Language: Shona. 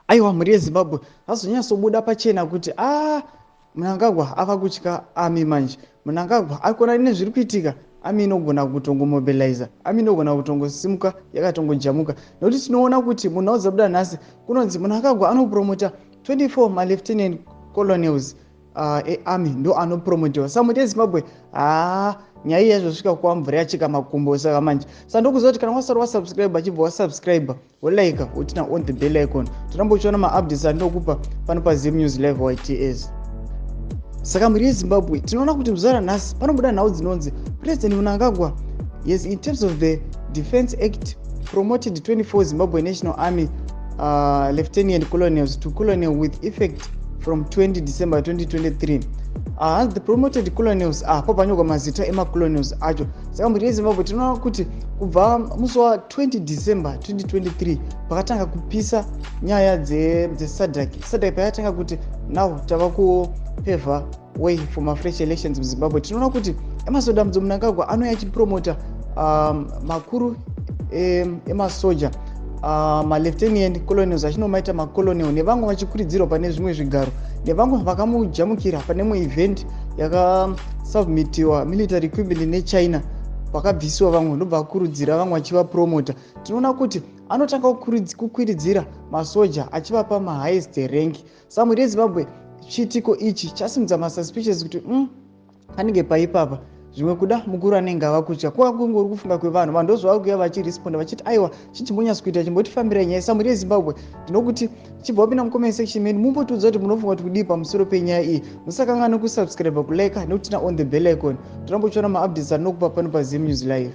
aiwa mhuri yeZimbabwe azonyatsobuda pachena kuti Mnangagwa ava kutya ami manje. Mnangagwa akona nezviri kuitika, ami inogona kutongomobiliza, ami inogona kutongosimuka yakatongojamuka. Nokuti tinoona kuti munhu auzabuda nhasi kunonzi Mnangagwa anopromota 24 ma-lieutenant colonels earmy ndo anopromotiwa. Saka mhuri yeZimbabwe nyaya yazvosvika kuwa mvura yachika makumbo. Saka manje sandokuziva kuti kana wasara wasubscribe achibva wasubscribe wolike utina on the bell icon, tinombochiona maupdates andinokupa pano paZim News Live YTS. Saka mhuri yeZimbabwe tinoona kuti muzara nhasi panobuda nhau dzinonzi President Mnangagwa, yes, in terms of the Defense Act, promoted 24 Zimbabwe National Army lieutenant colonels to colonel with effect from 20 December 2023. The promoted colonels papanyogwa mazita emacolonels acho. Saka mhuri yeZimbabwe tinoona kuti kubva musi wa 20 December 2023 pakatanga kupisa nyaya dzeSADC. SADC payatanga kuti now tava kupevha way for fresh elections muZimbabwe. Tinoona kuti emasoda Mnangagwa anouya achipromota makuru emasoja, ma-lieutenant colonels achinomaita macolonel, nevamwe vachikurudzirwa pane zvimwe zvigaro, nevamwe vakamujamukira pane imwe event yakasubmitiwa military equipment neChina, pakabvisiwa vamwe ndobva akurudzira vamwe achivapromota. Tinoona kuti anotanga kukwiridzira masoja achivapa mahighest rank. Saka mhuri yeZimbabwe chiitiko ichi chasimudza masuspicious kuti panenge paipapa zvimwe kuda mukuru anenge ava kutya. Kuva kungori kufunga kwevanhu, vanhu ndozvavari kuuya vachiresponda vachiti aiwa chichimbonyatsokuita chimbotifambira nyaya. Saka mhuri yeZimbabwe ndinokuti chibva wapinda mucomment section menu mumbotiudza kuti munofunga kuti kudii pamusoro penyaya iyi. Musakanga nekusubscribe, kulike nekutina on the bell icon. Tinombochiona maupdates andinokupa pano paZim News Live.